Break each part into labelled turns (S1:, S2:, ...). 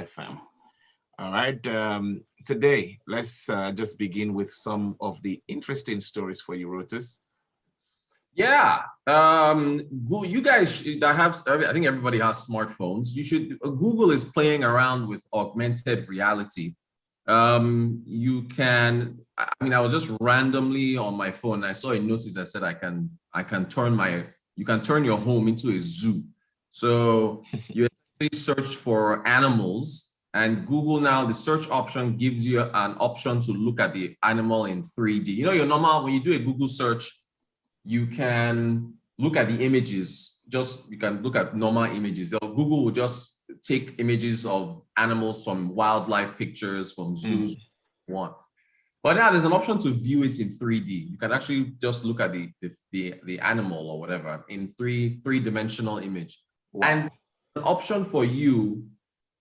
S1: FM. All right. Today, let's just begin with some of the interesting stories for you, Rotus.
S2: Yeah. You guys that have, I think everybody has smartphones. You should, Google is playing around with augmented reality. You can, I was just randomly on my phone. I saw a notice that said you can turn your home into a zoo. So you search for animals, and Google now, the search option gives you an option to look at the animal in 3D. You know, your normal, when you do a Google search, you can look at the images, you can look at normal images. So Google will just take images of animals from wildlife pictures, from zoos, one. But now there's an option to view it in 3D. You can actually just look at the animal or whatever in three-dimensional image. Wow. And an option for you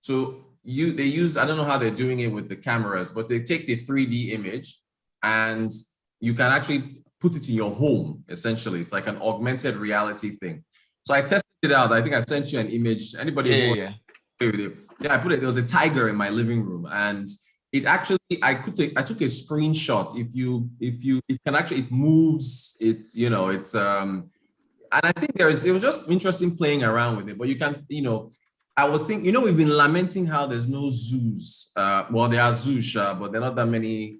S2: to they use, I don't know how they're doing it with the cameras, but they take the 3D image and you can actually put it in your home, essentially. It's like an augmented reality thing. So I tested it out. I think I sent you an image. Anybody?
S1: Yeah.
S2: I put it, there was a tiger in my living room, and it actually, I took a screenshot. It moves, and I think it was just interesting playing around with it, but you can, I was thinking, we've been lamenting how there's no zoos. Well, there are zoos, but there are not that many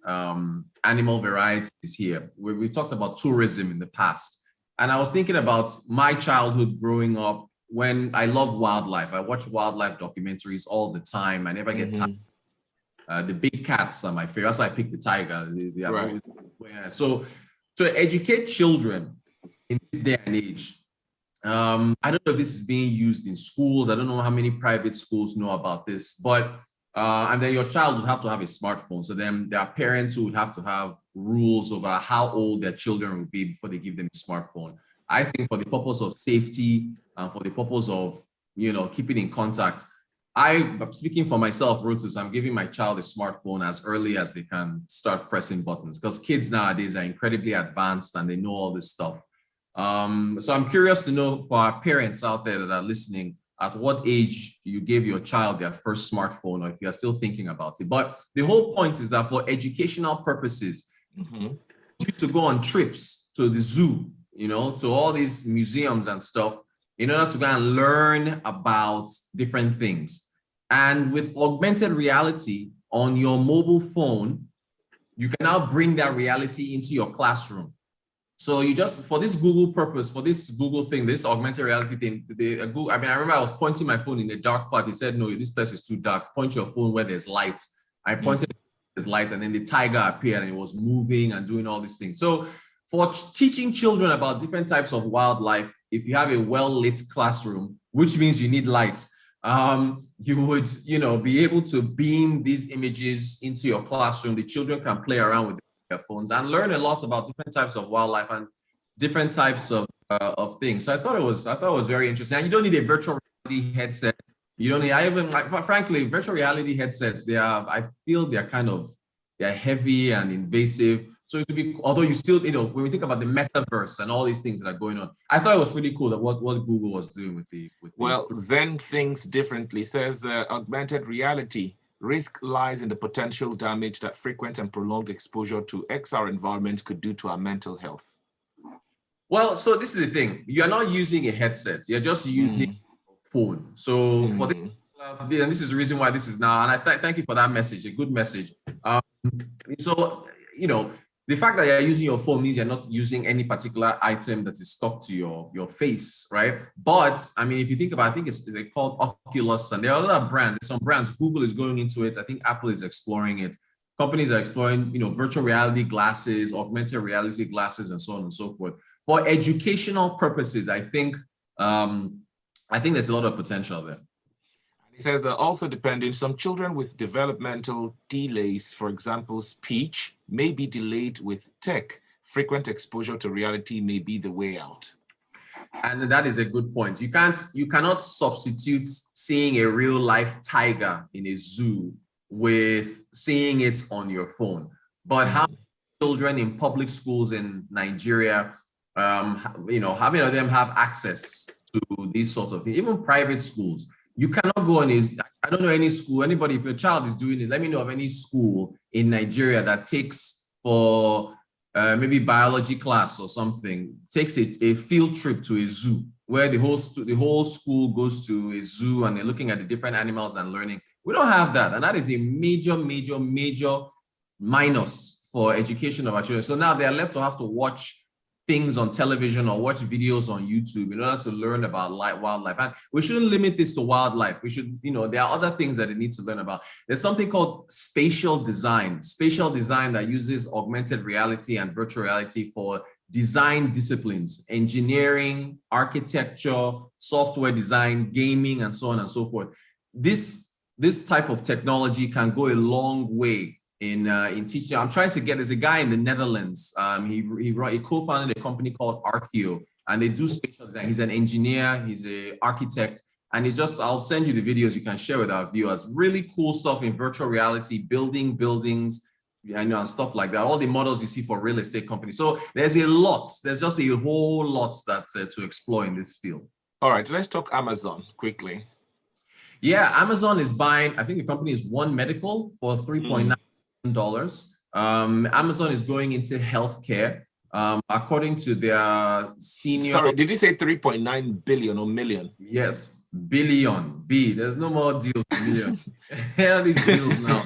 S2: animal varieties here. We talked about tourism in the past. And I was thinking about my childhood growing up when I love wildlife. I watch wildlife documentaries all the time. I never get tired. The big cats are my favorite. That's why I picked the tiger.
S1: Right.
S2: So to educate children in this day and age, I don't know if this is being used in schools. I don't know how many private schools know about this, but and then your child would have to have a smartphone. So then there are parents who would have to have rules about how old their children will be before they give them a smartphone. I think for the purpose of safety and for the purpose of, keeping in contact, I'm speaking for myself, Rotus, I'm giving my child a smartphone as early as they can start pressing buttons, because kids nowadays are incredibly advanced and they know all this stuff. So I'm curious to know, for our parents out there that are listening, at what age you gave your child their first smartphone, or if you're still thinking about it. But the whole point is that for educational purposes, used to go on trips to the zoo, to all these museums and stuff, in order to go and learn about different things. And with augmented reality on your mobile phone, you can now bring that reality into your classroom. So you just, for this Google purpose, for this Google thing, this augmented reality thing, I remember I was pointing my phone in the dark part. He said, no, this place is too dark. Point your phone where there's light. I pointed there's light, and then the tiger appeared and it was moving and doing all these things. So for teaching children about different types of wildlife, if you have a well-lit classroom, which means you need light, you would, be able to beam these images into your classroom. The children can play around with their phones and learn a lot about different types of wildlife and different types of things. So I thought it was very interesting. And you don't need a virtual reality headset. You don't need, frankly, virtual reality headsets, I feel they're heavy and invasive. So it would be, although you still, when we think about the metaverse and all these things that are going on, I thought it was pretty cool that what Google was doing with the.
S1: Zen thinks differently, says augmented reality. Risk lies in the potential damage that frequent and prolonged exposure to XR environments could do to our mental health.
S2: Well, so this is the thing. You're not using a headset. You're just using a phone. So for this, and this is the reason why this is now, and I thank you for that message, a good message. So, the fact that you're using your phone means you're not using any particular item that is stuck to your face, right? But if you think about it, I think they're called Oculus, and there are other brands. Some brands, Google is going into it. I think Apple is exploring it. Companies are exploring, virtual reality glasses, augmented reality glasses, and so on and so forth. For educational purposes, I think there's a lot of potential there.
S1: It says also depending, some children with developmental delays, for example, speech, may be delayed with tech. Frequent exposure to reality may be the way out.
S2: And that is a good point. You cannot substitute seeing a real life tiger in a zoo with seeing it on your phone. But how many children in public schools in Nigeria, how many of them have access to these sorts of things? Even private schools. You cannot go on I don't know any school, anybody, if your child is doing it, let me know of any school in Nigeria that takes for maybe biology class or something, takes a field trip to a zoo where the whole school goes to a zoo and they're looking at the different animals and learning. We don't have that. And that is a major, major, major minus for education of our children. So now they're left to have to watch things on television or watch videos on YouTube in order to learn about wildlife. And we shouldn't limit this to wildlife. We should, there are other things that they need to learn about. There's something called spatial design that uses augmented reality and virtual reality for design disciplines, engineering, architecture, software design, gaming, and so on and so forth. This type of technology can go a long way in teaching. I'm trying to get, there's a guy in the Netherlands. He co-founded a company called Archeo, and they do spatial design. He's an engineer, he's an architect, and I'll send you the videos you can share with our viewers. Really cool stuff in virtual reality, building buildings, and stuff like that. All the models you see for real estate companies. So there's just a whole lot that's to explore in this field.
S1: All right, let's talk Amazon quickly.
S2: Yeah, Amazon is buying, I think the company is One Medical for $3.9 billion. Amazon is going into healthcare. According to their senior...
S1: Sorry, did you say 3.9 billion or million?
S2: Yes, billion, B. There's no more deals, million. Hell, these deals now.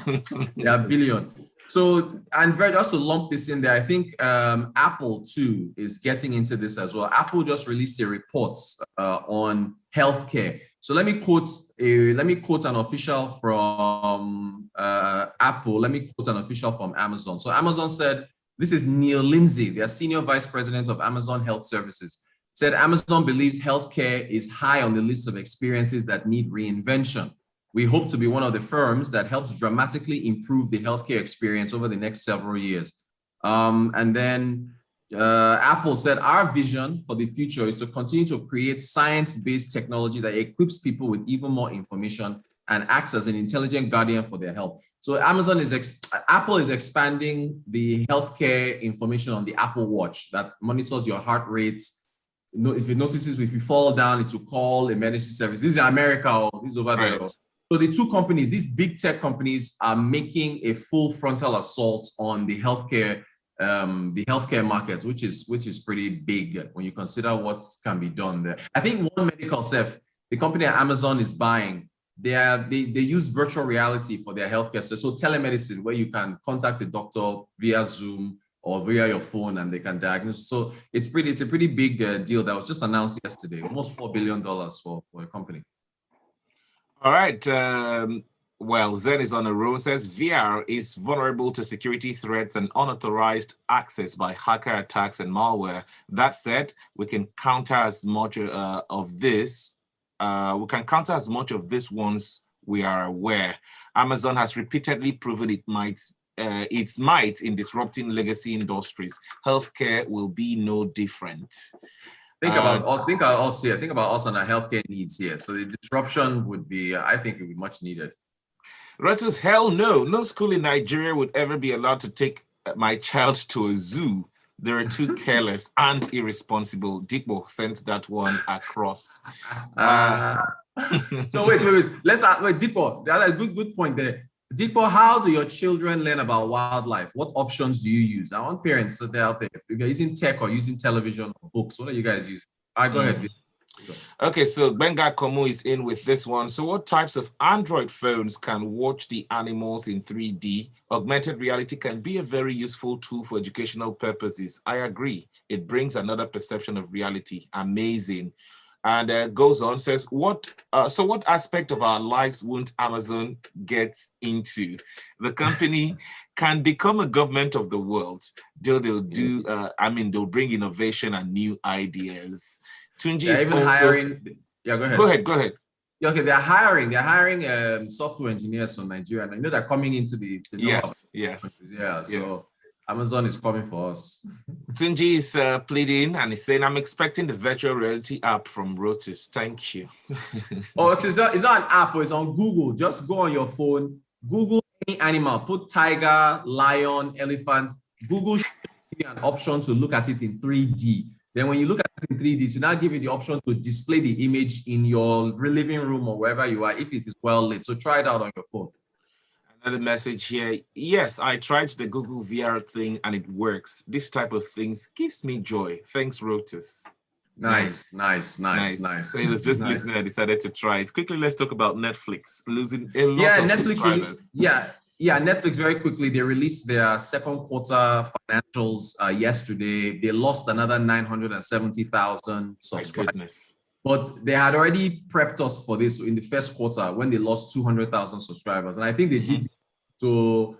S2: They are billion. So, and just to lump this in there, I think Apple too is getting into this as well. Apple just released a report on healthcare. So let me quote an official from Apple. Let me quote an official from Amazon. So Amazon said, this is Neil Lindsay, their senior vice president of Amazon Health Services, said Amazon believes healthcare is high on the list of experiences that need reinvention. We hope to be one of the firms that helps dramatically improve the healthcare experience over the next several years. And then Apple said, our vision for the future is to continue to create science-based technology that equips people with even more information and acts as an intelligent guardian for their health. So Apple is expanding the healthcare information on the Apple Watch that monitors your heart rates. If it notices if you fall down, it will call emergency service. This is America or this is over there. So the two companies, these big tech companies, are making a full frontal assault on the healthcare markets, which is pretty big when you consider what can be done there. I think One Medical Self, the company that Amazon is buying, they use virtual reality for their healthcare. So telemedicine, where you can contact a doctor via Zoom or via your phone, and they can diagnose. So it's a pretty big deal that was just announced yesterday, almost $4 billion for a company.
S1: All right. Well, Zen is on a roll, says VR is vulnerable to security threats and unauthorized access by hacker attacks and malware. That said, we can counter as much of this. We can counter as much of this once we are aware. Amazon has repeatedly proven its might in disrupting legacy industries. Healthcare will be no different.
S2: Think about us and our healthcare needs here. So the disruption would be, I think, it would be much needed.
S1: Rotus, hell no. No school in Nigeria would ever be allowed to take my child to a zoo. They are too careless and irresponsible. Dipo sent that one across.
S2: So wait. Let's wait, Dipo. That's a good point there. Dipo, how do your children learn about wildlife? What options do you use? I want parents to out there. If you're using tech or using television or books, what are you guys using? All right, go ahead.
S1: Okay, so Benga Komu is in with this one. So what types of Android phones can watch the animals in 3D? Augmented reality can be a very useful tool for educational purposes. I agree. It brings another perception of reality. Amazing. And goes on, says, what aspect of our lives won't Amazon get into? The company can become a government of the world. They'll bring innovation and new ideas. Tunji is
S2: even
S1: also
S2: hiring. Yeah, go ahead.
S1: Go ahead.
S2: Yeah, okay, they're hiring software engineers from Nigeria. I know they're coming into
S1: Yes.
S2: So Amazon is coming for us.
S1: Tunji is pleading and he's saying, I'm expecting the virtual reality app from Rotus. Thank you.
S2: Oh, it's not an app, it's on Google. Just go on your phone, Google any animal, put tiger, lion, elephant. Google should give you an option to look at it in 3D. Then when you look at it in 3D, to now give you the option to display the image in your living room or wherever you are, if it is well lit. So try it out on your phone.
S1: Another message here. Yes, I tried the Google VR thing and it works. This type of things gives me joy. Thanks, Rotus.
S2: Nice.
S1: So he was just
S2: Nice.
S1: listening and decided to try it. Quickly, let's talk about Netflix losing a lot of
S2: Netflix
S1: subscribers.
S2: Netflix very quickly. They released their second quarter financials yesterday. They lost another 970,000 subscribers.
S1: My goodness.
S2: But they had already prepped us for this in the first quarter when they lost 200,000 subscribers. And I think they did to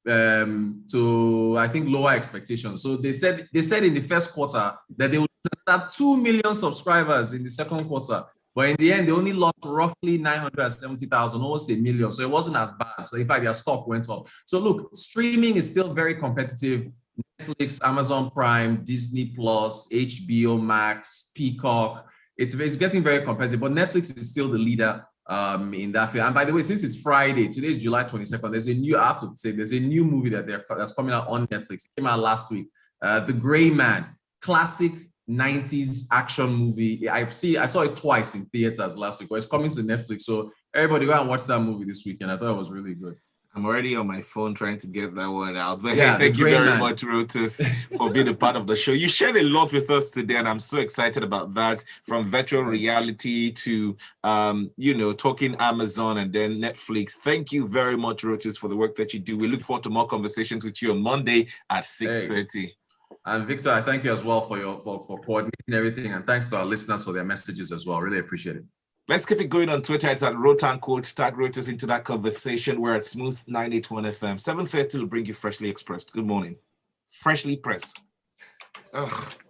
S2: I think lower expectations. So they said in the first quarter that they would have 2 million subscribers in the second quarter. But in the end, they only lost roughly 970,000, almost a million. So it wasn't as bad. So in fact, their stock went up. So look, streaming is still very competitive. Netflix, Amazon Prime, Disney Plus, HBO Max, Peacock. It's getting very competitive, but Netflix is still the leader in that field. And by the way, since it's Friday, today is July 22nd, there's a new movie that's coming out on Netflix. It came out last week. The Gray Man, classic 90s action movie. I saw it twice in theaters last week, but it's coming to Netflix. So everybody go and watch that movie this weekend. I thought it was really good.
S1: I'm already on my phone trying to get that one out. But hey, thank you very much, Rotus, for being a part of the show. You shared a lot with us today, and I'm so excited about that. From virtual reality to, talking Amazon and then Netflix. Thank you very much, Rotus, for the work that you do. We look forward to more conversations with you on Monday at 6:30.
S2: And Victor, I thank you as well for coordinating everything, and thanks to our listeners for their messages as well. Really appreciate it.
S1: Let's keep it going on Twitter. It's at Rotancoach. Tag Rotus into that conversation. We're at Smooth 981 FM. 7:30 will bring you Freshly Expressed. Good morning. Freshly pressed. Ugh.